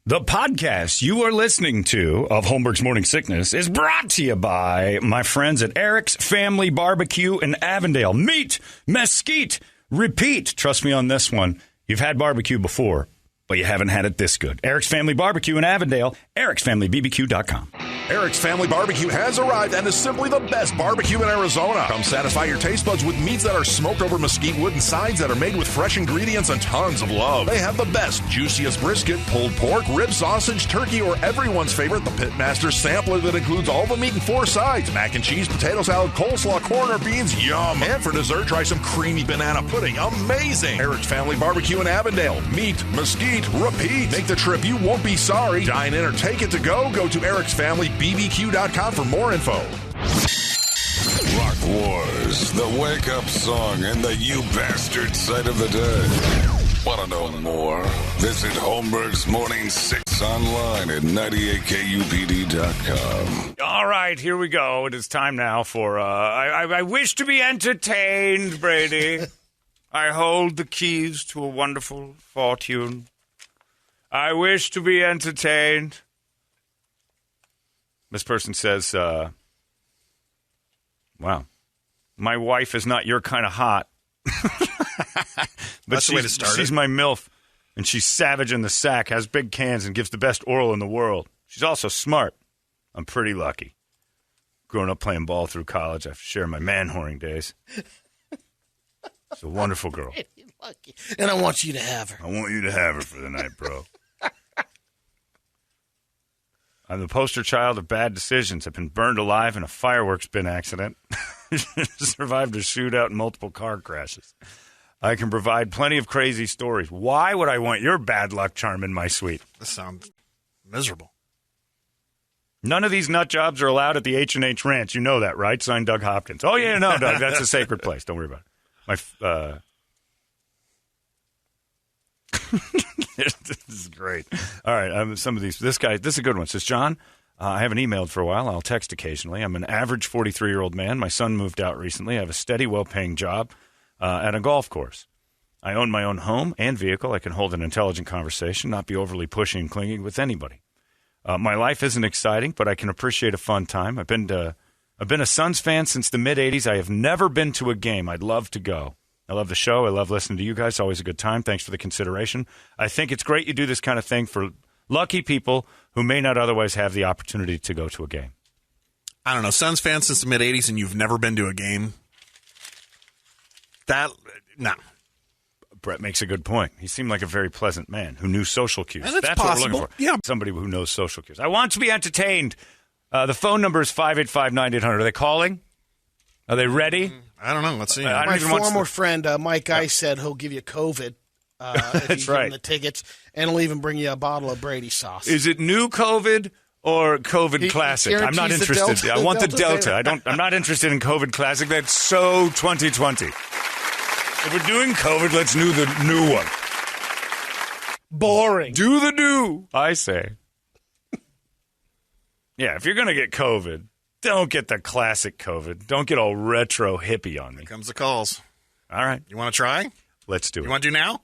The podcast you are listening to of Holmberg's Morning Sickness is brought to you by my friends at Eric's Family Barbecue in Avondale. Meet, mesquite, repeat. Trust me on this one. You've had barbecue before, but you haven't had it this good. Eric's Family Barbecue in Avondale, ericsfamilybbq.com. Eric's Family Barbecue has arrived and is simply the best barbecue in Arizona. Come satisfy your taste buds with meats that are smoked over mesquite wood and sides that are made with fresh ingredients and tons of love. They have the best, juiciest brisket, pulled pork, rib sausage, turkey, or everyone's favorite, the Pitmaster Sampler that includes all the meat in 4 sides, mac and cheese, potato salad, coleslaw, corn, or beans, yum. And for dessert, try some creamy banana pudding, amazing. Eric's Family Barbecue in Avondale. Meat, mesquite, repeat. Make the trip, you won't be sorry. Dine in or take it to go. Go to ericsfamilybbq.com for more info. Rock Wars, the wake-up song and the you bastard sight of the day. Want to know more? Visit Holmberg's Morning 6 online at 98kupd.com. All right, here we go. It is time now for I wish to be entertained, Brady. I hold the keys to a wonderful fortune. I wish to be entertained. This person says, wow, my wife is not your kind of hot. That's the way to start. She's my MILF, and she's savage in the sack, has big cans, and gives the best oral in the world. She's also smart. I'm pretty lucky. Growing up playing ball through college, I've shared my man-whoring days. She's a wonderful girl. Lucky. And I want you to have her. I want you to have her for the night, bro. I'm the poster child of bad decisions. I've been burned alive in a fireworks bin accident. Survived a shootout and multiple car crashes. I can provide plenty of crazy stories. Why would I want your bad luck charm in my suite? This sounds miserable. None of these nut jobs are allowed at the H&H Ranch. You know that, right? Signed, Doug Hopkins. Oh, yeah, no, Doug, that's a sacred place. Don't worry about it. This is great. All right, some of these. This is a good one. It says, John, I haven't emailed for a while. I'll text occasionally. I'm an average 43-year-old man. My son moved out recently. I have a steady, well-paying job at a golf course. I own my own home and vehicle. I can hold an intelligent conversation, not be overly pushy and clingy with anybody. My life isn't exciting, but I can appreciate a fun time. I've been a Suns fan since the mid-'80s. I have never been to a game. I'd love to go. I love the show. I love listening to you guys. It's always a good time. Thanks for the consideration. I think it's great you do this kind of thing for lucky people who may not otherwise have the opportunity to go to a game. I don't know. Suns fan since the mid-'80s and you've never been to a game? No. Brett makes a good point. He seemed like a very pleasant man who knew social cues. That's possible. What we're looking for. Yeah. Somebody who knows social cues. I want to be entertained. The phone number is 585-9800. Are they calling? Are they ready? I don't know. Let's see. My former friend, Mike Ice, said he'll give you COVID if you give him the tickets, and he'll even bring you a bottle of Brady sauce. Is it new COVID or COVID Classic? I'm not interested. I want the Delta. I'm not interested in COVID Classic. That's so 2020. If we're doing COVID, let's do the new one. Boring. Do the new, I say. Yeah, if you're going to get COVID, don't get the classic COVID. Don't get all retro hippie on me. Here comes the calls. All right. You want to try? Let's do it. You want to do now?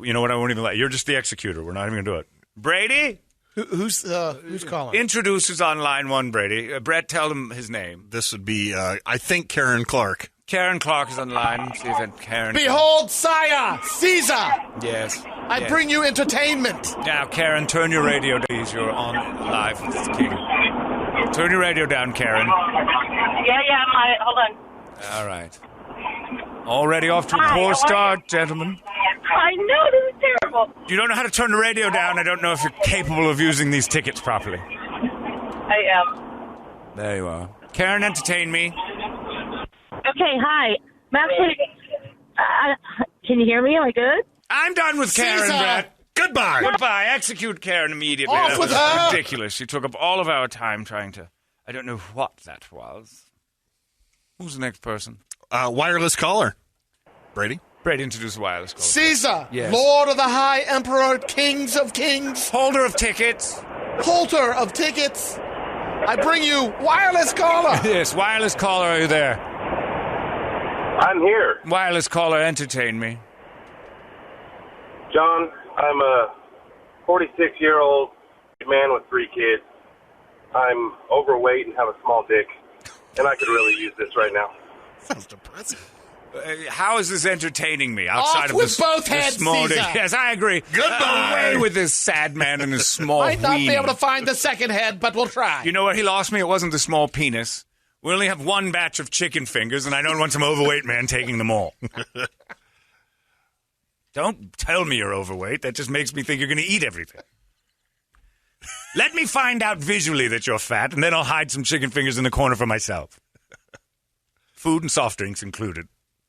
You know what? I won't even let you. You're just the executor. We're not even going to do it. Brady? Who's calling? Introduces on line one, Brady. Brett, tell him his name. This would be, I think, Karen Clark. Karen Clark is on line. See if Karen. Behold, sire, Caesar. Yes. I bring you entertainment. Now, Karen, turn your radio, please. You're on live with the king. Turn your radio down, Karen. Yeah, hold on. All right. Already off to a poor start, gentlemen. I know, this is terrible. You don't know how to turn the radio down. I don't know if you're capable of using these tickets properly. I am. There you are. Karen, entertain me. Okay, hi. Can you hear me? Am I good? I'm done with Karen, Caesar. Brett. Goodbye. Goodbye. Execute Karen immediately. Off That with was her. ridiculous. She took up all of our time trying to... I don't know what that was. Who's the next person? Wireless caller. Brady? Brady, introduce the wireless caller. Caesar, Yes. Lord of the High Emperor, Kings of Kings, Holder of tickets. Holter of tickets. I bring you wireless caller. Yes, wireless caller, are you there? I'm here. Wireless caller, entertain me. John, I'm a 46-year-old man with 3 kids. I'm overweight and have a small dick, and I could really use this right now. Sounds depressing. How is this entertaining me outside Off of with this, both this heads, small dick? Caesar. Yes, I agree. Goodbye. Away with this sad man and his small Might not be weenie. able to find the second head, but we'll try. You know what? He lost me. It wasn't the small penis. We only have one batch of chicken fingers, and I don't want some overweight man taking them all. Don't tell me you're overweight. That just makes me think you're going to eat everything. Let me find out visually that you're fat, and then I'll hide some chicken fingers in the corner for myself. Food and soft drinks included.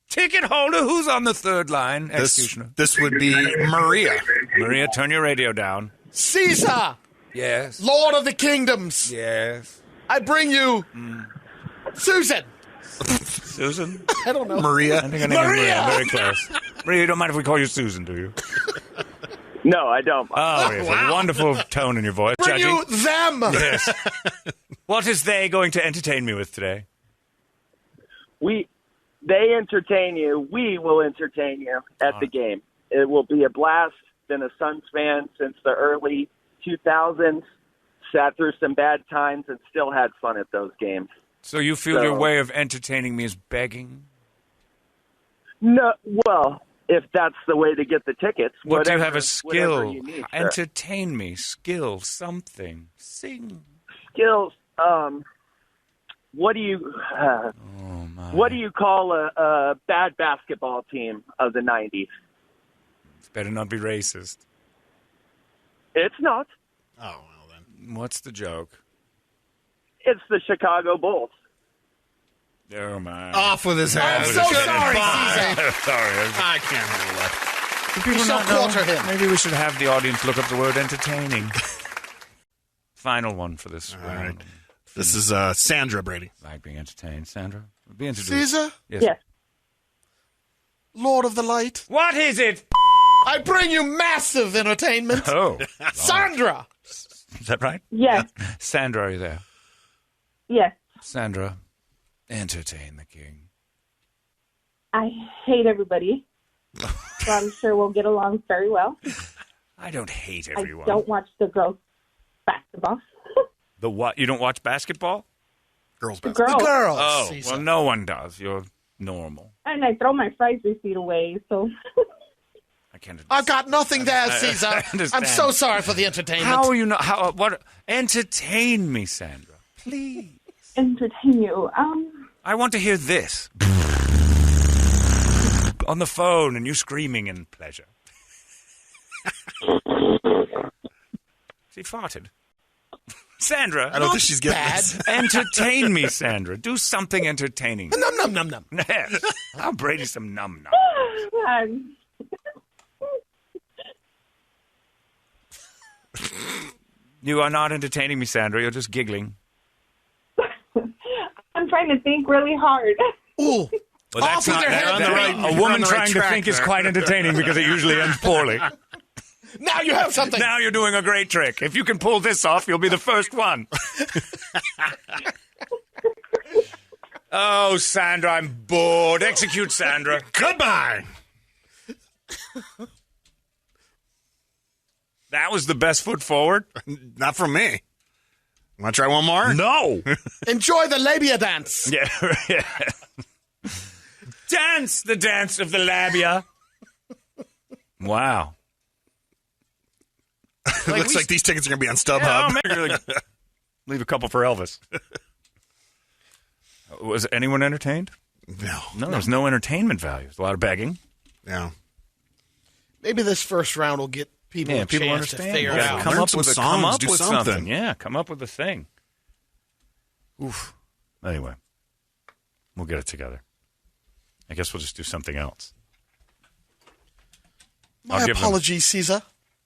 Ticket holder, who's on the third line? Executioner. This would be Maria. Maria, turn your radio down. Caesar, Yes. Lord of the Kingdoms, Yes. I bring you Susan. Susan? I don't know. Maria. I think her name is Maria. Very close. Maria, you don't mind if we call you Susan, do you? No, I don't. Oh, yes. A wonderful tone in your voice. Bring Judging. you them. Yes. What is they going to entertain me with today? They entertain you. We will entertain you at the game. It will be a blast. Been a Suns fan since the early 2000s. Sat through some bad times and still had fun at those games. So you feel your way of entertaining me is begging? No, well, if that's the way to get the tickets. What do you whatever- have a skill? whatever you need, sir. Entertain me. Skill. Something. Sing. Skills. What do you? What do you call a bad basketball team of the '90s? It's better not be racist. It's not. Oh, well then. What's the joke? It's the Chicago Bulls. Oh, my. Off with his head. I'm so sorry, Caesar. Sorry. I can't handle that. Do people You shall not know? quarter him. Maybe we should have the audience look up the word entertaining. Final one for this All right. round. This is Sandra Brady. Like being entertained. Sandra, be introduced. Caesar, Yes. Yes. Lord of the Light, What is it? I bring you massive entertainment. Oh. Sandra. Is that right? Yes. Sandra, are you there? Yes. Sandra, entertain the king. I hate everybody. So I'm sure we'll get along very well. I don't hate everyone. I don't watch the girls' basketball. The what? You don't watch basketball? Girls The basketball. girls. Girls. Oh, Caesar. well, no one does. You're normal. And I throw my fries 3 feet away, so... I can't. I've got nothing there, I Caesar. understand. I'm so sorry for the entertainment. How are you not? How? What? Entertain me, Sandra, please. entertain you. I want to hear this on the phone, and you screaming in pleasure. She farted. Sandra, I don't think she's getting bad. this. entertain me, Sandra. Do something entertaining. Num, num, num, num. Yes. I'll Brady some num num. You are not entertaining me, Sandra. You're just giggling. I'm trying to think really hard. Ooh. Well, Off with your head. on the right- A you're on woman the right trying to track think is there. quite entertaining because it usually ends poorly. Now you have something. Now you're doing a great trick. If you can pull this off, you'll be the first one. Oh, Sandra, I'm bored. Execute Sandra. Goodbye. That was the best foot forward? Not from me. Want to try one more? No. Enjoy the labia dance. Yeah. Dance the dance of the labia. Wow. It looks like these tickets are going to be on StubHub. Yeah, maybe leave a couple for Elvis. Was anyone entertained? No, there's no entertainment value. There's a lot of begging. Yeah. Maybe this first round will get people a people chance to understand. figure You it gotta out. come Learn up some with songs, come up do with something. something. Yeah, come up with a thing. Oof. Anyway, we'll get it together. I guess we'll just do something else. My apologies, Caesar.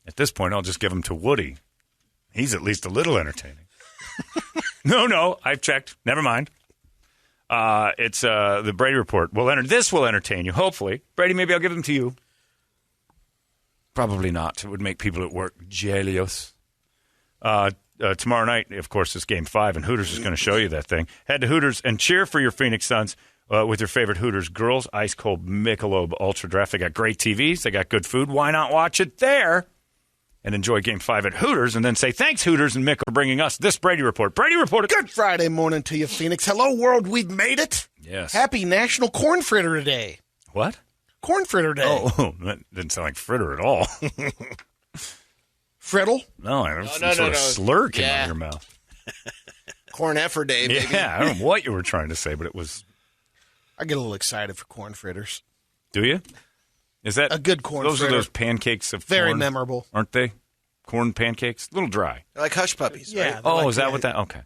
At this point, I'll just give him to Woody. He's at least a little entertaining. No, I've checked. Never mind. It's the Brady Report. This will entertain you, hopefully. Brady, maybe I'll give them to you. Probably not. It would make people at work jealous. Tomorrow night, of course, is Game 5, and Hooters is going to show you that thing. Head to Hooters and cheer for your Phoenix Suns with your favorite Hooters girls. Ice Cold Michelob Ultra Draft. They got great TVs. They got good food. Why not watch it there? and enjoy Game 5 at Hooters, and then say, thanks, Hooters and Mick, for bringing us this Brady Report. Brady Report. Good Friday morning to you, Phoenix. Hello, world. We've made it. Yes. Happy National Corn Fritter Day. What? Corn Fritter Day. Oh, that didn't sound like fritter at all. Friddle? No, some sort of slur came out of your mouth. Corn Effer Day, baby. Yeah, I don't know what you were trying to say, but it was... I get a little excited for corn fritters. Do you? Is that a good corn those fritter? Are those pancakes of very corn, memorable, aren't they? Corn pancakes, a little dry. They're like hush puppies. Yeah. Right? Oh, like, is that what that? Okay.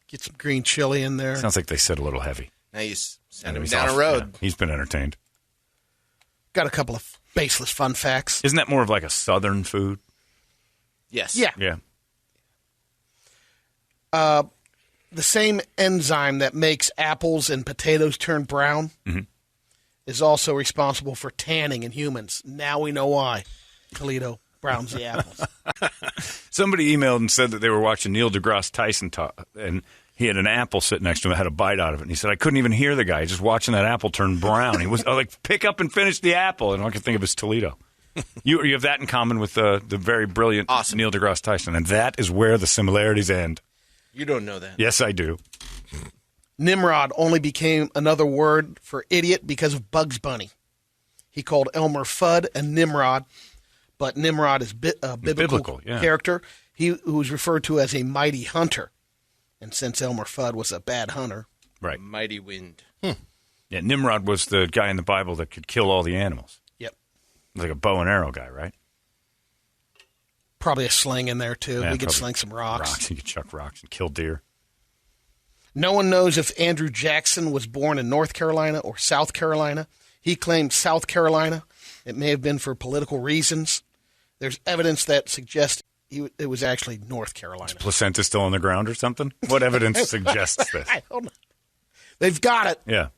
Get some green chili in there. Sounds like they sit a little heavy. Now you send him He's down off. a road. Yeah, he's been entertained. Got a couple of baseless fun facts. Isn't that more of like a southern food? Yes. Yeah. Yeah. The same enzyme that makes apples and potatoes turn brown is also responsible for tanning in humans. Now we know why. Toledo browns the apples. Somebody emailed and said that they were watching Neil deGrasse Tyson talk, and he had an apple sitting next to him that had a bite out of it. And he said, I couldn't even hear the guy just watching that apple turn brown. He was like, pick up and finish the apple. And all I could think of is Toledo. You have that in common with the very brilliant Neil deGrasse Tyson. And that is where the similarities end. You don't know that. Yes, I do. Nimrod only became another word for idiot because of Bugs Bunny. He called Elmer Fudd a Nimrod, but Nimrod is a biblical character. He was referred to as a mighty hunter. And since Elmer Fudd was a bad hunter. Right. Mighty wind. Yeah, Nimrod was the guy in the Bible that could kill all the animals. Yep. Like a bow and arrow guy, right? Probably a sling in there, too. Yeah, He could sling some rocks. He could chuck rocks and kill deer. No one knows if Andrew Jackson was born in North Carolina or South Carolina. He claimed South Carolina. It may have been for political reasons. There's evidence that suggests it was actually North Carolina. Is placenta still on the ground or something? What evidence suggests this? I don't know. They've got it. Yeah.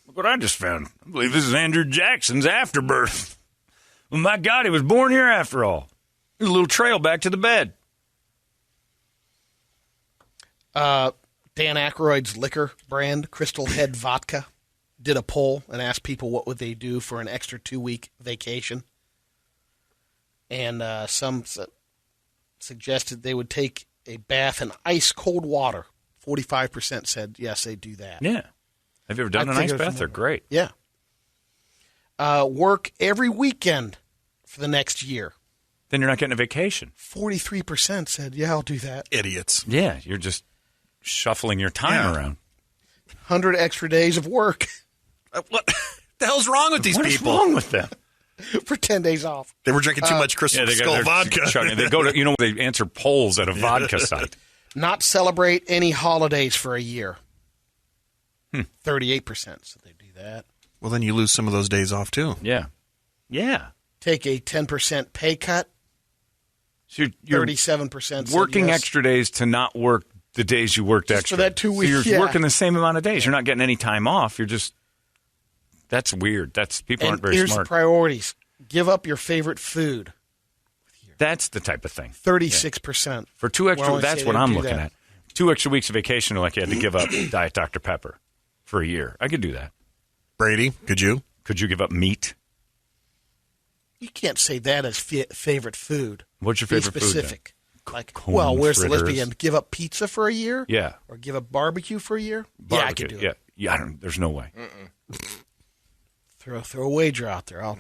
Look what I just found. I believe this is Andrew Jackson's afterbirth. Well, my God, he was born here after all. There's a little trail back to the bed. Dan Aykroyd's liquor brand, Crystal Head Vodka, did a poll and asked people what would they do for an extra 2-week vacation. And some suggested they would take a bath in ice cold water. 45% said yes, they'd do that. Yeah. Have you ever done an ice bath? They're great. Yeah. Work every weekend for the next year. Then you're not getting a vacation. 43% said, yeah, I'll do that. Idiots. Yeah, you're just shuffling your time around. 100 extra days of work. What the hell's wrong with these people? What's wrong with them? For 10 days off. They were drinking too much Crystal Skull vodka. They go to, they answer polls at a vodka site. Not celebrate any holidays for a year. 38% said they do that. Well, then you lose some of those days off, too. Yeah. Yeah. Take a 10% pay cut. So you're 37% working yes. extra days to not work the days you worked just extra. for that 2 weeks. So you're working the same amount of days. You're not getting any time off. You're just, that's weird. People aren't very here's smart. the priorities. Give up your favorite food. That's the type of thing. 36%. For 2 extra, that's what I'm looking at. 2 extra weeks of vacation are like you had to give up Diet Dr. Pepper for a year. I could do that. Brady, could you? Could you give up meat? You can't say that as favorite food. What's your favorite Be specific. food? Like, Corn well, where's fritters. the list begin? Give up pizza for a year? Yeah. Or give up barbecue for a year? Barbecue. Yeah, I could do it. Yeah, there's no way. Throw a wager out there. All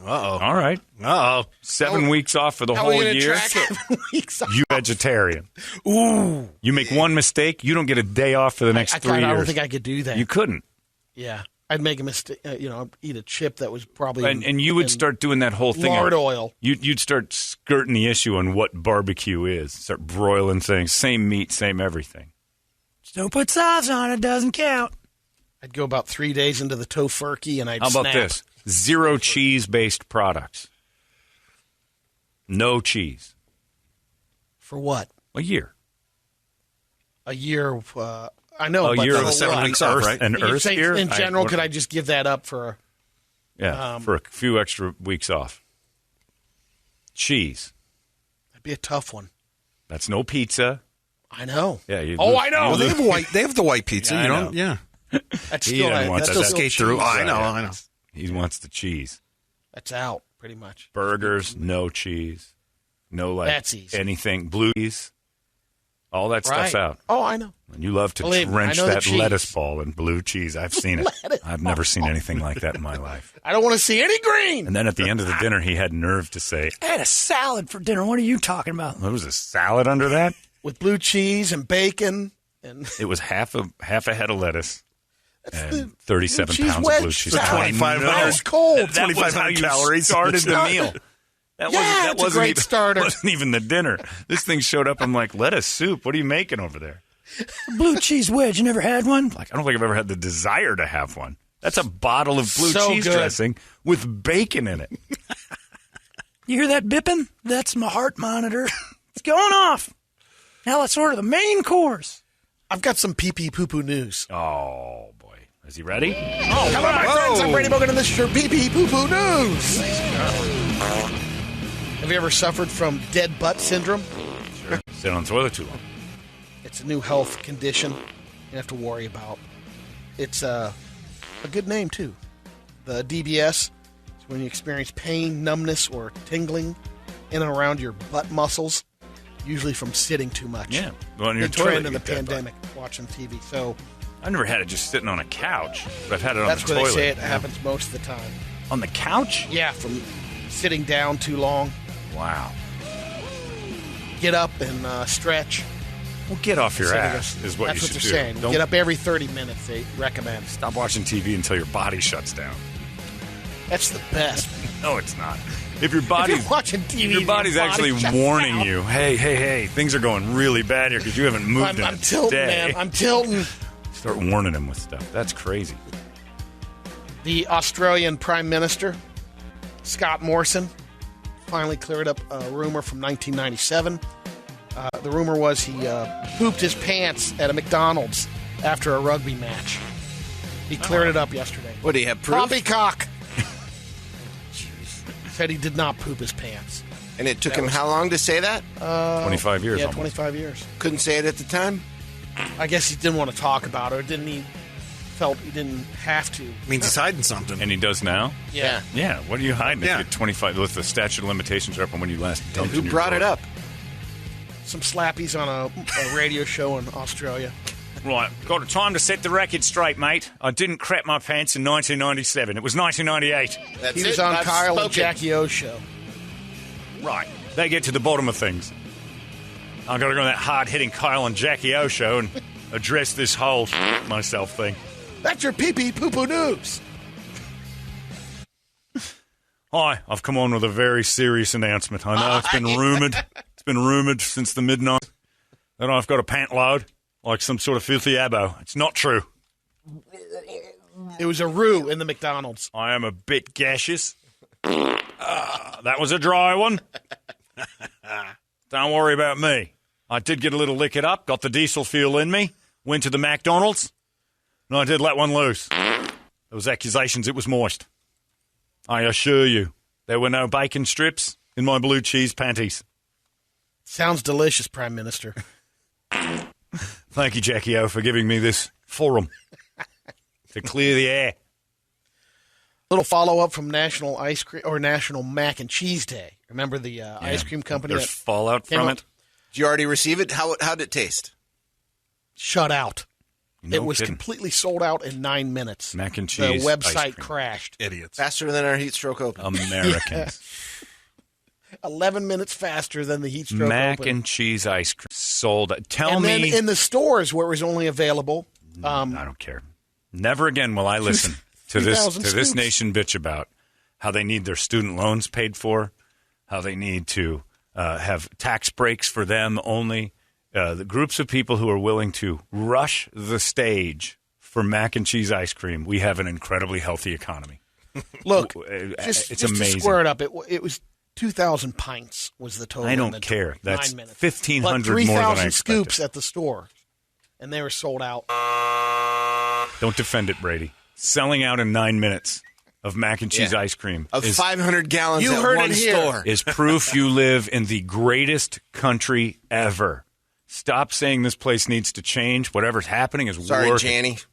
right. 7 weeks off for the whole year. 7 weeks off. You vegetarian. Ooh. You make one mistake, you don't get a day off for the next 3 years. I don't think I could do that. You couldn't. Yeah. I'd make a mistake, eat a chip that was probably and you would start doing that whole thing. Lard oil. You'd start skirting the issue on what barbecue is. Start broiling things. Same meat, same everything. Just don't put sauce on it. Doesn't count. I'd go about 3 days into the tofurkey and I'd How about snap. this? 0 cheese-based products. No cheese. For what? A year. A year of, I know, a but year the of whole 7 weeks off, right? An you Earth say year? in general, could I just give that up for for a few extra weeks off. Cheese. That'd be a tough one. That's no pizza. I know. Yeah. I know. Well, they have the white pizza. Yeah, you I don't. know. Yeah. That's He still, doesn't want that's that. still skate through. cheese. I know. He wants the cheese. That's out. pretty much. Burgers, no cheese. No, That's easy. anything. Blue cheese. All that stuff's out. Oh, I know. And you love to drench that lettuce ball in blue cheese. I've seen it. I've never seen anything like that in my life. I don't want to see any green. And then at the end of the dinner, he had nerve to say, I had a salad for dinner. What are you talking about? There was a salad under that? With blue cheese and bacon. And it was half a head of lettuce and 37 pounds of blue cheese. 2,500 cold. That was how you calories started the meal. That wasn't a great even, starter. Wasn't even the dinner. This thing showed up. I'm like, lettuce soup. What are you making over there? Blue cheese wedge. You never had one? Like, I don't think I've ever had the desire to have one. That's a bottle of blue cheese dressing with bacon in it. You hear that bipping? That's my heart monitor. It's going off. Now let's order the main course. I've got some pee-pee poo-poo news. Oh, boy. Is he ready? Oh, hello, my friends. I'm Brady Bogan, and this is your pee-pee poo-poo news. Have you ever suffered from dead butt syndrome? Sure. Sit on the toilet too long. It's a new health condition you have to worry about. It's a good name, too. The DBS is when you experience pain, numbness, or tingling in and around your butt muscles, usually from sitting too much. Yeah. Well, big trend in the pandemic, watching TV. So I've never had it just sitting on a couch, but I've had it on the toilet. That's where they say it happens most of the time. On the couch? Yeah, from sitting down too long. Wow. Get up and stretch. Well, get off your ass is what you should do. That's what they're saying. Get up every 30 minutes, they recommend. Stop watching TV until your body shuts down. That's the best. No, it's not. If your body's watching TV, your body's actually warning you, hey, things are going really bad here because you haven't moved in I'm tilting, man. I'm tilting. Start warning him with stuff. That's crazy. The Australian Prime Minister, Scott Morrison, finally cleared up a rumor from 1997. The rumor was he pooped his pants at a McDonald's after a rugby match. He cleared it up yesterday. What, do you have proof? Poppycock. Said he did not poop his pants. And it took him how long to say that? 25 years. Yeah, almost. 25 years. Couldn't say it at the time? I guess he didn't want to talk about it. Felt he didn't have to. Means he's hiding something. And he does now? Yeah. Yeah, what are you hiding? Yeah. If you're 25, with the statute of limitations are up on when you last dumped in Who your brought it drawer. up? Some slappies on a radio show in Australia. Right, got time to set the record straight, mate. I didn't crap my pants in 1997. It was 1998. That's He was it. on I've Kyle and spoken. Jackie O's show. Right, they get to the bottom of things. I've got to go on that hard-hitting Kyle and Jackie O show and address this whole myself thing. That's your pee-pee poo-poo news. Hi, I've come on with a very serious announcement. I know it's been rumoured. It's been rumoured since the midnight that I've got a pant load like some sort of filthy abo. It's not true. It was a roux in the McDonald's. I am a bit gaseous. That was a dry one. Don't worry about me. I did get a little lick it up, got the diesel fuel in me, went to the McDonald's, and I did let one loose. Those accusations, it was moist. I assure you, there were no bacon strips in my blue cheese panties. Sounds delicious, Prime Minister. Thank you, Jackie O, for giving me this forum to clear the air. Little follow-up from National Ice Cream or National Mac and Cheese Day. Remember the ice cream company? There's fallout from it. Did you already receive it? How did it taste? Shut out. No it was kidding. completely sold out in 9 minutes. Mac and cheese. The ice website cream. crashed. Idiots. Faster than our heat stroke open. Americans. 11 minutes faster than the heat stroke Mac open. and cheese ice cream sold. Tell and me. then in the stores where it was only available. I don't care. Never again will I listen to this 3,000 scoops. nation bitch about how they need their student loans paid for, how they need to have tax breaks for them only. The groups of people who are willing to rush the stage for mac and cheese ice cream, we have an incredibly healthy economy. Look, it's just amazing. to square it up, it was 2,000 pints was the total. I in don't the care. 9 That's minutes. 1,500 But more than I 3,000 expected. scoops at the store, and they were sold out. Don't defend it, Brady. Selling out in 9 minutes of mac and cheese ice cream Of is 500 gallons You at heard one it here. store. is proof you live in the greatest country ever. Stop saying this place needs to change. Whatever's happening is Sorry, working. Janny.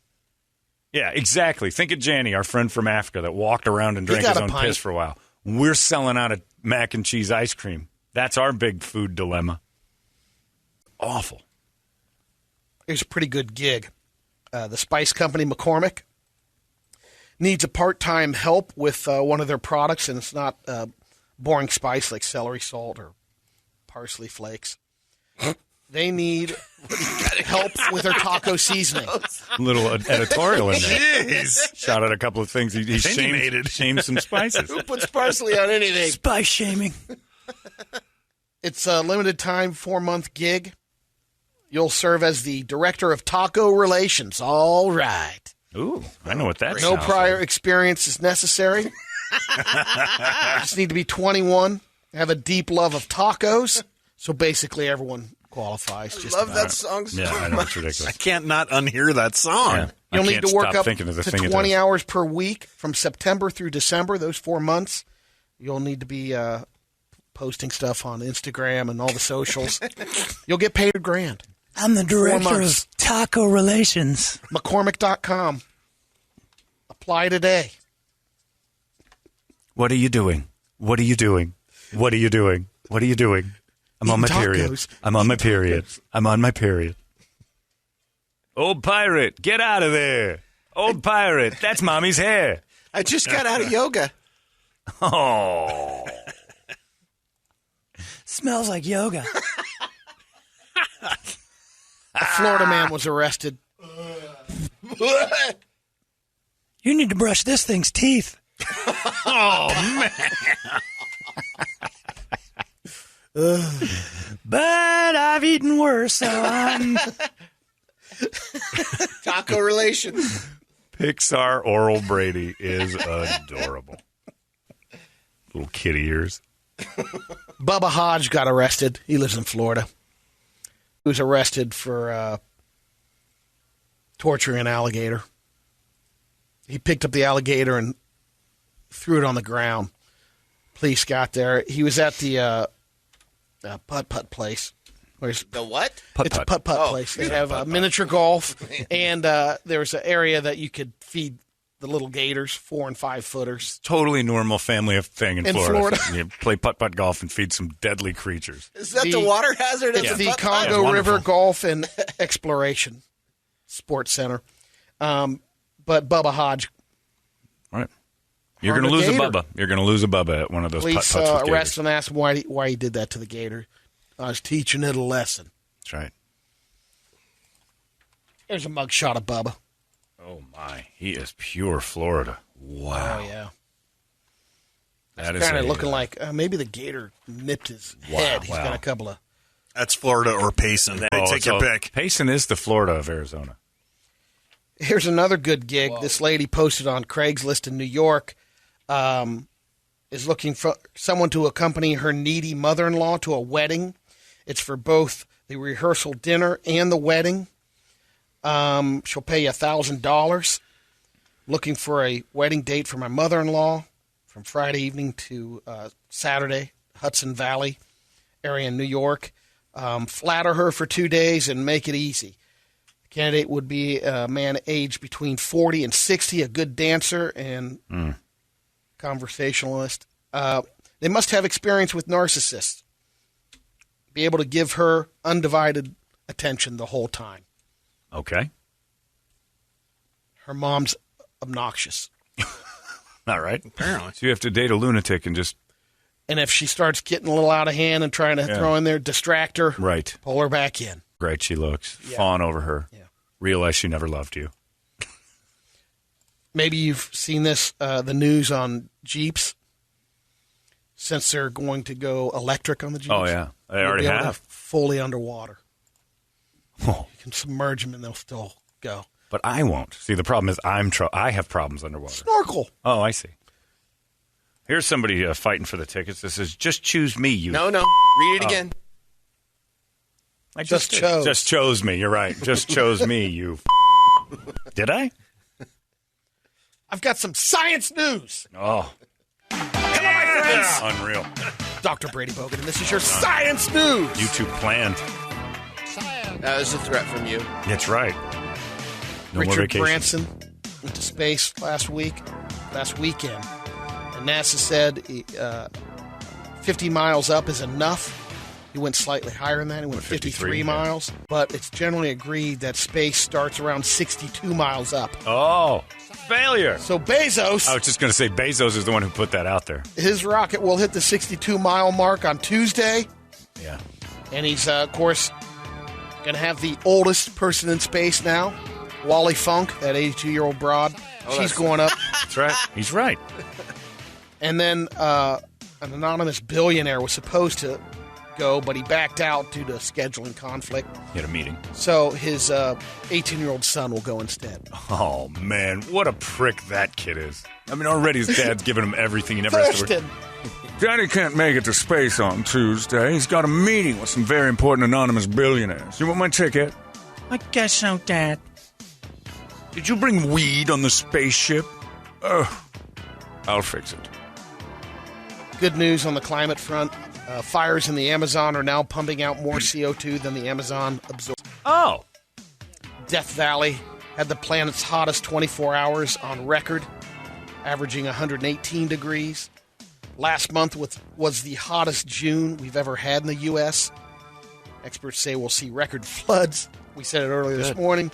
Yeah, exactly. Think of Janny, our friend from Africa that walked around and drank got his a own pint. piss for a while. We're selling out of mac and cheese ice cream. That's our big food dilemma. Awful. Here's a pretty good gig. The spice company McCormick needs a part-time help with one of their products, and it's not boring spice like celery salt or parsley flakes. They need help with their taco seasoning. Little editorial in there. Jeez. Shout out a couple of things. He shamed some spices. Who puts parsley on anything? Spice shaming. It's a limited time 4-month gig. You'll serve as the director of taco relations. All right. Ooh, I know what that No sounds prior like. experience is necessary. You just need to be 21, have a deep love of tacos. So basically everyone qualifies. Just Love about. that song so Yeah, I know, it's much. ridiculous. I can't not unhear that song. Yeah. You'll I need can't to work stop up thinking of the to thing it 20 does. hours per week from September through December, those 4 months. You'll need to be posting stuff on Instagram and all the socials. You'll get paid $1,000. I'm the 4 director months. of taco relations. McCormick.com. Apply today. What are you doing? What are you doing? What are you doing? What are you doing? I'm on my Eating period. tacos. I'm on my period. I'm on my period. Old pirate, get out of there. Old pirate, that's mommy's hair. I just got out of yoga. Oh. Smells like yoga. A Florida man was arrested. You need to brush this thing's teeth. Oh, man. But I've eaten worse, so I'm... Taco relations. Pixar oral Brady is adorable. Little kitty ears. Bubba Hodge got arrested. He lives in Florida. He was arrested for torturing an alligator. He picked up the alligator and threw it on the ground. Police got there. He was at the putt-putt place. The what? It's a putt-putt place. They have miniature golf, and there's an area that you could feed the little gators, 4 and 5 footers. Totally normal family thing in In Florida. Florida. You play putt-putt golf and feed some deadly creatures. Is that the water hazard? It's the putt-putt? Congo Yeah, River wonderful. Golf and Exploration Sports Center. But Bubba Hodge, All right. You're Harm going to a lose a gator. Bubba. You're going to lose a Bubba at one of those police putt-putts with arrested gators. him and asked him why he did that to the gator. I was teaching it a lesson. That's right. There's a mugshot of Bubba. Oh, my. He is pure Florida. Wow. Oh, yeah. That is Kind of a, looking like maybe the gator nipped his head. He's got a couple of... That's Florida or Payson. Take your pick. Payson is the Florida of Arizona. Here's another good gig. Whoa. This lady posted on Craigslist in New York is looking for someone to accompany her needy mother-in-law to a wedding. It's for both the rehearsal dinner and the wedding. She'll pay you $1,000. Looking for a wedding date for my mother-in-law from Friday evening to Saturday, Hudson Valley area in New York. Flatter her for 2 days and make it easy. The candidate would be a man aged between 40 and 60, a good dancer and conversationalist. They must have experience with narcissists. Be able to give her undivided attention the whole time. Okay. Her mom's obnoxious. All right. Apparently. So you have to date a lunatic and just... And if she starts getting a little out of hand and trying to throw in there, distract her, right. Pull her back in. Great she looks. Fawn over her. Yeah. Realize she never loved you. Maybe you've seen this, the news on Jeeps. Since they're going to go electric on the Jeeps. Oh, yeah. They already You'll be able have. to fully underwater. Oh. You can submerge them and they'll still go. But I won't. See, the problem is I have problems underwater. Snorkel. Oh, I see. Here's somebody fighting for the tickets. This is just choose me, you. No. Read it again. I Just chose. Just chose me. You're right. Just chose me, you. Did I? I've got some science news. Oh. Hello, my friends. Unreal. Dr. Brady Bogan, and this is your science news. You two planned. That was a threat from you. That's right. No more Richard vacation. Branson went to space last weekend. And NASA said 50 miles up is enough. He went slightly higher than that. He went 53 miles. But it's generally agreed that space starts around 62 miles up. Oh, failure. So Bezos... I was just going to say Bezos is the one who put that out there. His rocket will hit the 62-mile mark on Tuesday. Yeah. And he's, of course, going to have the oldest person in space now, Wally Funk, that 82-year-old broad. She's going up. That's right. He's right. And then an anonymous billionaire was supposed to go, but he backed out due to scheduling conflict. He had a meeting. So his 18-year-old son will go instead. Oh, man. What a prick that kid is. I mean, already his dad's giving him everything. He never has to work. Daddy can't make it to space on Tuesday. He's got a meeting with some very important anonymous billionaires. You want my ticket? I guess so, Dad. Did you bring weed on the spaceship? Oh, I'll fix it. Good news on the climate front. Fires in the Amazon are now pumping out more CO2 than the Amazon absorbs. Oh. Death Valley had the planet's hottest 24 hours on record, averaging 118 degrees. Last month was the hottest June we've ever had in the U.S. Experts say we'll see record floods. We said it earlier this morning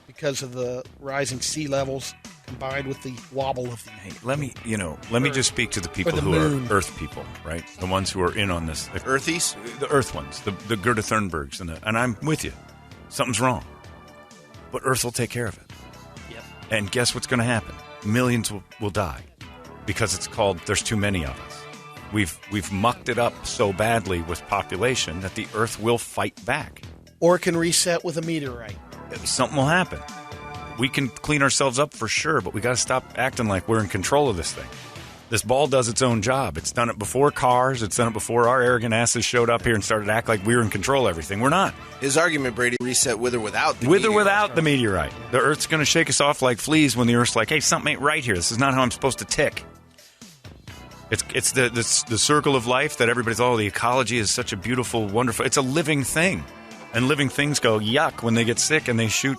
because of the rising sea levels combined with the wobble of the... Hey, let me just speak to the people who are Earth people, right? The ones who are in on this. The Earthies? The Earth ones. The Greta Thunbergs. And I'm with you. Something's wrong. But Earth will take care of it. Yep. And guess what's going to happen? Millions will die. Because it's called there's too many of us. We've mucked it up so badly with population that the Earth will fight back. Or it can reset with a meteorite. Something will happen. We can clean ourselves up for sure, but we got to stop acting like we're in control of this thing. This ball does its own job. It's done it before cars. It's done it before our arrogant asses showed up here and started to act like we were in control of everything. We're not. His argument, Brady, reset with or without the With or meteorite. without the meteorite. The Earth's going to shake us off like fleas when the Earth's like, hey, something ain't right here. This is not how I'm supposed to tick. It's the circle of life that everybody's, the ecology is such a beautiful, wonderful, it's a living thing. And living things go yuck when they get sick and they shoot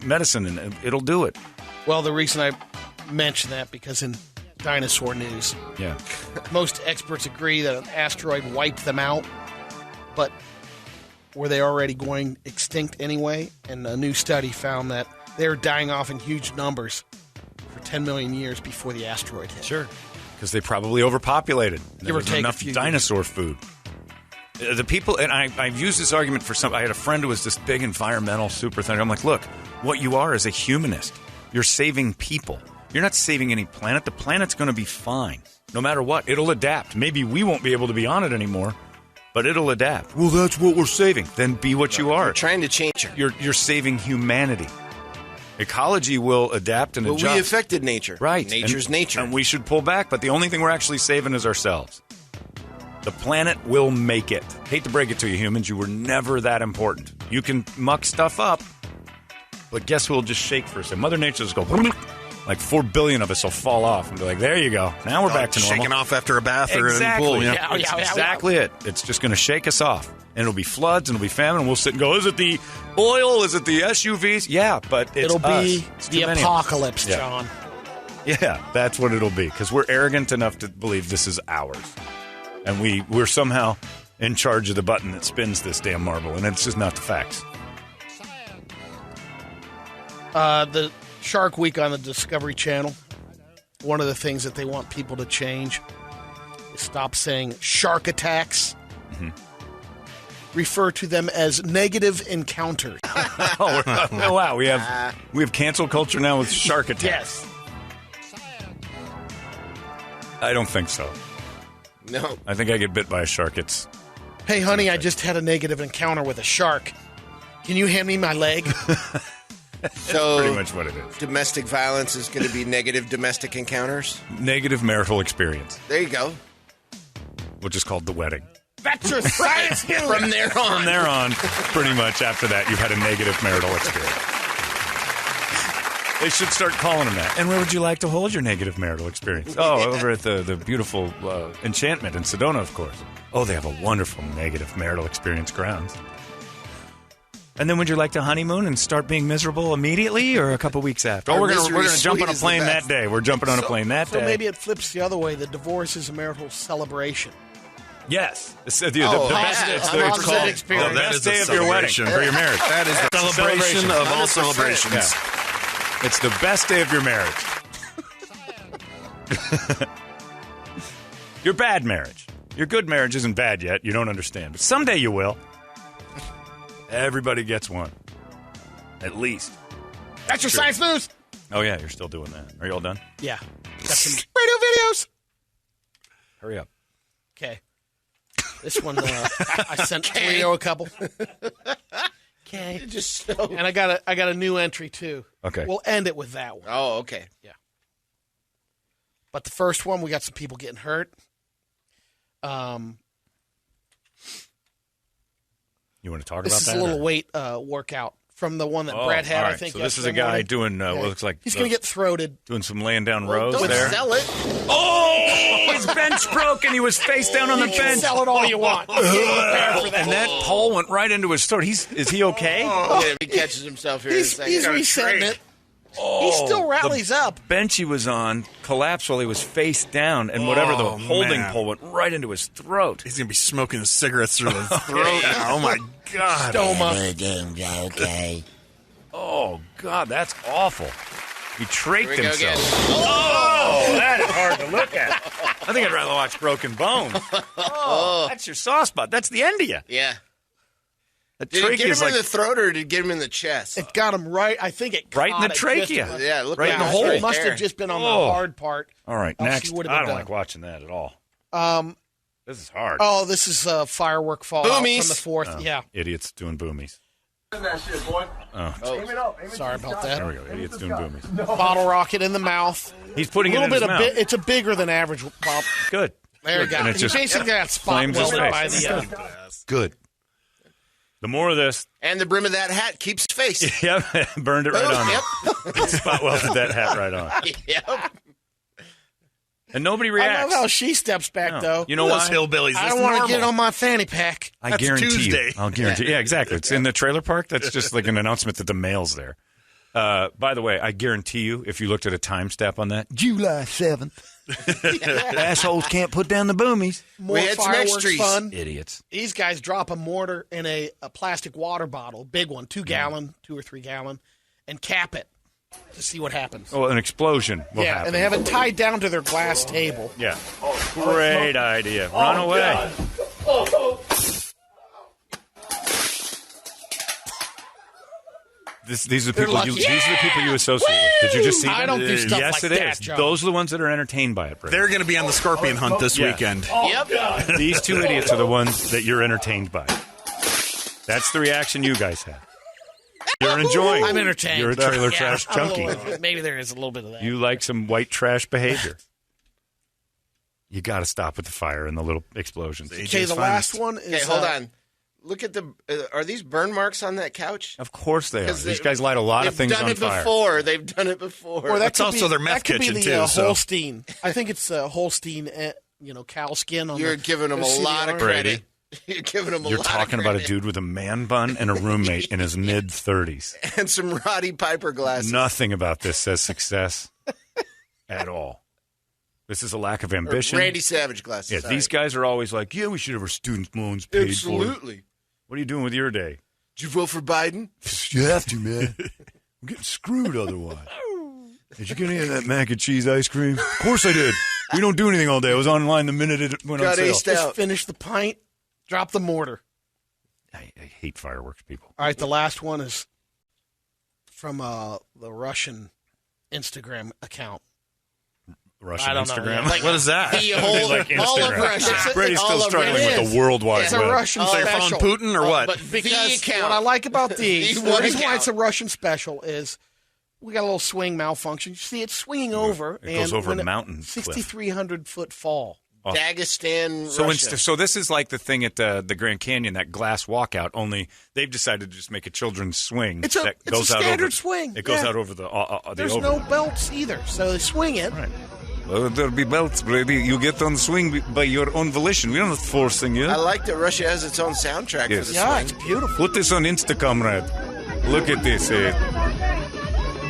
medicine and it'll do it. Well, the reason I mention that because in dinosaur news, most experts agree that an asteroid wiped them out, but were they already going extinct anyway? And a new study found that they were dying off in huge numbers for 10 million years before the asteroid hit. Sure. Because they probably overpopulated. There was enough dinosaur food. The people, and I've used this argument for some. I had a friend who was this big environmental super thing. I'm like, look, what you are is a humanist. You're saving people. You're not saving any planet. The planet's going to be fine. No matter what. It'll adapt. Maybe we won't be able to be on it anymore, but it'll adapt. Well, that's what we're saving. Then be what you are. You're trying to change it. You're saving humanity. Ecology will adapt and adjust. We affected nature. Right. Nature's nature. And we should pull back, but the only thing we're actually saving is ourselves. The planet will make it. Hate to break it to you, humans. You were never that important. You can muck stuff up, but guess who will just shake for a second? Mother Nature will just go, like 4 billion of us will fall off and be like, there you go. Now we're back to normal. Shaking off after a bath or in a pool. Yeah. Exactly it. It's just going to shake us off. And it'll be floods and it'll be famine, and we'll sit and go, is it the oil? Is it the SUVs? Yeah, but it'll be the apocalypse, John. Yeah, that's what it'll be, because we're arrogant enough to believe this is ours. And we're somehow in charge of the button that spins this damn marble, and it's just not the facts. The Shark Week on the Discovery Channel, one of the things that they want people to change is stop saying shark attacks. Mm-hmm. Refer to them as negative encounters. Oh, wow. We have cancel culture now with shark attacks. Yes. I don't think so. No. I think I get bit by a shark. Hey, honey, I just had a negative encounter with a shark. Can you hand me my leg? So pretty much what it is. Domestic violence is going to be negative domestic encounters? Negative marital experience. There you go. Which is called the wedding. That's your science. From there on. From there on, pretty much after that, you've had a negative marital experience. They should start calling them that. And where would you like to hold your negative marital experience? Oh, over at the beautiful Enchantment in Sedona, of course. Oh, they have a wonderful negative marital experience grounds. And then would you like to honeymoon and start being miserable immediately or a couple weeks after? Oh, we're gonna jump on a plane that day. We're jumping on a plane that day. So maybe it flips the other way. The divorce is a marital celebration. Yes. It's the best experience. That is the best day of your wedding for your marriage. That is the celebration of all celebrations. Yeah. It's the best day of your marriage. Your bad marriage. Your good marriage isn't bad yet. You don't understand. But someday you will. Everybody gets one. At least. That's your science news. Oh, yeah. You're still doing that. Are you all done? Yeah. Got some radio videos. Hurry up. Okay. This one, I sent Leo a couple. Okay. And I got a new entry, too. Okay. We'll end it with that one. Oh, okay. Yeah. But the first one, we got some people getting hurt. You want to talk about that? This is a little weight workout from the one that Brad had, right. I think. So this is a guy doing what looks like... He's going to get throated. Doing some laying down rows don't there. sell it. Oh! His bench broke and he was face down on the bench. Sell it all you want. And that pole went right into his throat. Is he okay? Yeah, if he catches himself here in a second. He's resetting it. He still rallies up. Bench he was on collapsed while he was face down, and whatever the holding pole went right into his throat. He's going to be smoking cigarettes through his throat now. Oh, my God. Stoma. Okay. Oh, God, that's awful. He traked Here we go himself. again. Oh, that is hard to look at. I think I'd rather watch Broken Bones. Oh, that's your soft spot. That's the end of you. Yeah. The Did it trachea get is him like in the throat or did it get him in the chest? It got him right. I think it right in the caught it trachea. just- Yeah, look Right in the it's hole. right It must there. have just been on Oh. the hard part. All right, Else next. he would have I been don't done. like watching that at all. This is hard. Oh, this is a firework fallout Boomies. from the 4th. Oh, Yeah. Idiots doing boomies. That shit, boy. Sorry about that. There we go. Idiots doing boomies. Bottle rocket in the mouth. He's putting A it in little his bit mouth. It's a bigger than average pop. Good. There you Good. go. And it He just basically got spot flames his welded by face. the. Good. The more of this, And the brim of that hat keeps face. yep, burned it right on. Yep. Spot welded that hat right on. Yep. And nobody I reacts. love how she steps back No. though. You know Those why? hillbillies. I That's don't want to normal. get on my fanny pack. I That's guarantee Tuesday. you. I'll guarantee. Yeah, exactly. It's in the trailer park. That's just like an announcement that the mail's there. By the way, I guarantee you, if you looked at a time stamp on that, July 7th. Assholes can't put down the boomies. More We had some fireworks extras. fun. Idiots. These guys drop a mortar in a plastic water bottle, big one, 2 gallon, 2 or 3 gallon, and cap it to see what happens. Oh, an explosion will happen. And they have it tied down to their glass table. Yeah. Great idea. Run away. These are the people. lucky. These are the people you associate with. Did you just see them? I don't do stuff yes, like it that, is. John. Those are the ones that are entertained by it, Brady. They're going to be on the scorpion hunt this Yeah. weekend. Yep. These two idiots are the ones that you're entertained by. That's the reaction you guys have. You're enjoying. I'm entertained. You're a trailer Yeah, trash I'm a junkie. little- maybe there is a little bit of that. You like some white trash behavior. You got to stop with the fire and the little explosions. Okay, the last one is. Okay, hold on. Look at the. Are these burn marks on that couch? Of course they are. 'Cause These guys light a lot of things on They've done fire. it before. They've done it before. Or that That's could also be, their meth that could kitchen, be the, too, so- Holstein. I think it's Holstein, cow skin. On You're the, giving them the a lot of CDR. credit. You're giving them a You're lot talking of about a credit. dude with a man bun and a roommate in his mid-30s. And some Roddy Piper glasses. Nothing about this says success at all. This is a lack of Or ambition. Randy Savage glasses. Yeah, sorry. these guys are always like, yeah, we should have our student loans paid for. Absolutely. What are you doing with your day? Did you vote for Biden? You have to, man. I'm getting screwed otherwise. Did you get any of that mac and cheese ice cream? Of course I did. We don't do anything all day. I was online the minute it went on Got sale. aced Just out. finish the pint, drop the mortar. I hate fireworks, people. All right, the last one is from the Russian Instagram account. Russian I don't know, Instagram. yeah. Like- What is that? The whole, Like all of Instagram. Russia. Brady's All still of struggling Russia. with the World Wide It's a Web. Russian So you're special. following Putin or what? But Because the account. what I like about these, The the one reason why account. it's a Russian special is we got a little swing malfunction. You see, it's swinging over. It goes and over a when mountain cliff. 6,300-foot fall. Dagestan, So, Russia. so this is like the thing at the Grand Canyon, that glass walkout. Only they've decided to just make a children's swing. It's a- that it's goes a out standard over, swing, It goes yeah. out over the There's over. no belts either, so they swing it. Right. There'll be belts, Brady. You get on the swing by your own volition. We're not forcing you. I like that Russia has its own soundtrack Yes. for the Yeah, swing. it's beautiful. Put this on Insta, comrade. Look at this.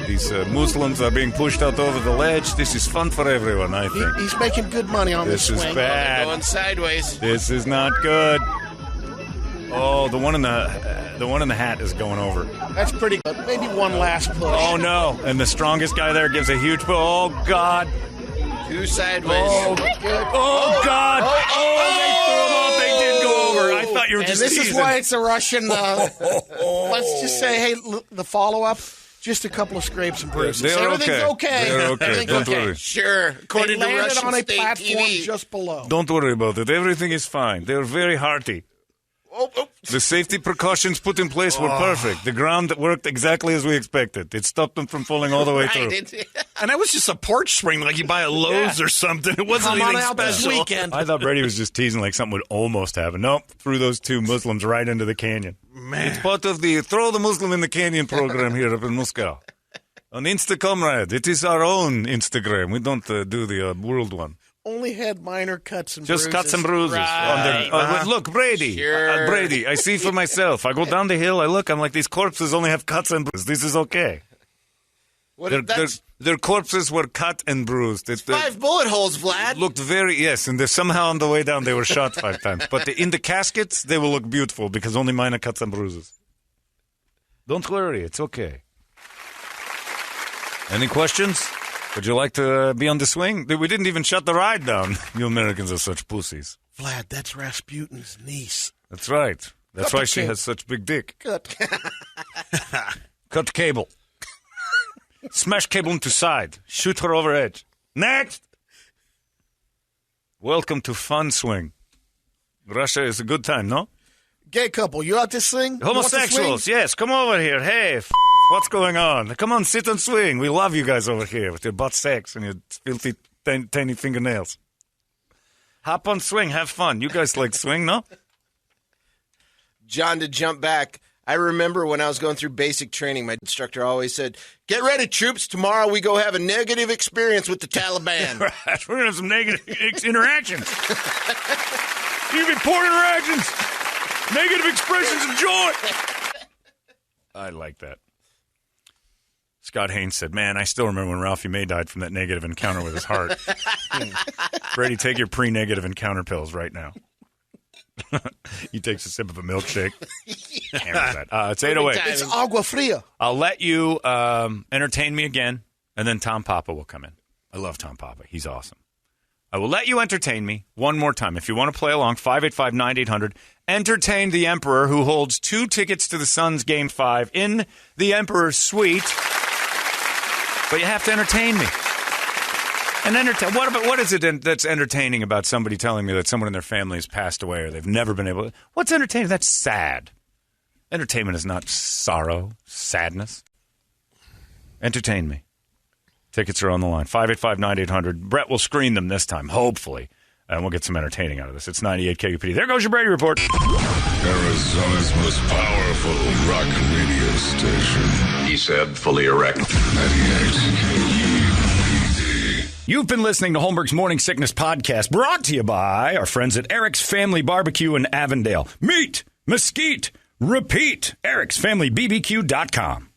These Muslims are being pushed out over the ledge. This is fun for everyone, I think. He's making good money on This this is swing. bad. Going sideways. This is not good. Oh, the one in the hat is going over. That's pretty good. Maybe one last push. Oh no! And the strongest guy there gives a huge push. Oh God! Two sideways. Oh God! They threw him off. They did go over. I thought you were And just this teasing. is why it's a Russian. Let's just say, hey, the follow-up, just a couple of scrapes and bruises. They're Everything's okay. They're okay. Everything's Don't okay. worry. Sure. They According to landed Russian on a state platform TV. just below. Don't worry about it. Everything is fine. They're very hearty. The safety precautions put in place were perfect. The ground worked exactly as we expected. It stopped them from falling all the way through. And that was just a porch swing like you buy at Lowe's or something. It wasn't Come on anything out this special. weekend. I thought Brady was just teasing like something would almost happen. Nope, threw those two Muslims right into the canyon. Man. It's part of the Throw the Muslim in the Canyon program here up in Moscow. On Insta Comrade. It is our own Instagram. We don't do the world one. Only had minor cuts and bruises. Just cuts and bruises. Right. Look, Brady. Sure. Brady, I see for myself. I go down the hill, I look, I'm like, these corpses only have cuts and bruises. This is okay. Their corpses were cut and bruised. 5 bullet holes, Vlad. Looked yes, and somehow on the way down they were shot 5 times. But in the caskets, they will look beautiful because only minor cuts and bruises. Don't worry, it's okay. Any questions? Would you like to be on the swing? We didn't even shut the ride down. You Americans are such pussies. Vlad, that's Rasputin's niece. That's right. That's Cut why the she cable. has such big dick. Cut. Cut cable. Smash cable into side. Shoot her over edge. Next! Welcome to Fun Swing. Russia is a good time, no? Gay couple, you out this thing? You want to Homosexuals, swing? yes, come over here. Hey, what's going on? Come on, sit and swing. We love you guys over here with your butt sex and your filthy, tiny fingernails. Hop on swing, have fun. You guys like swing, no? John, to jump back, I remember when I was going through basic training, my instructor always said, "Get ready, troops. Tomorrow we go have a negative experience with the Taliban." Right, we're going to have some negative interactions. You be poor interactions. Negative expressions of joy. I like that. Scott Haynes said, man, I still remember when Ralphie May died from that negative encounter with his heart. Brady, take your pre-negative encounter pills right now. He takes a sip of a milkshake. Hammers that. It's 8:08. It's agua fria. I'll let you entertain me again, and then Tom Papa will come in. I love Tom Papa. He's awesome. I will let you entertain me one more time. If you want to play along, 585-9800. Entertain the Emperor, who holds 2 tickets to the Suns Game 5 in the Emperor's Suite. But you have to entertain me. And entertain. What is it that's entertaining about somebody telling me that someone in their family has passed away or they've never been able to? What's entertaining? That's sad. Entertainment is not sorrow, sadness. Entertain me. Tickets are on the line. 585-9800. Brett will screen them this time, hopefully. And we'll get some entertaining out of this. It's 98 KUPD. There goes your Brady Report. Arizona's most powerful rock radio station. He said, fully erect. 98 KUPD. You've been listening to Holmberg's Morning Sickness Podcast, brought to you by our friends at Eric's Family Barbecue in Avondale. Meet, mesquite, repeat. Eric'sFamilyBBQ.com.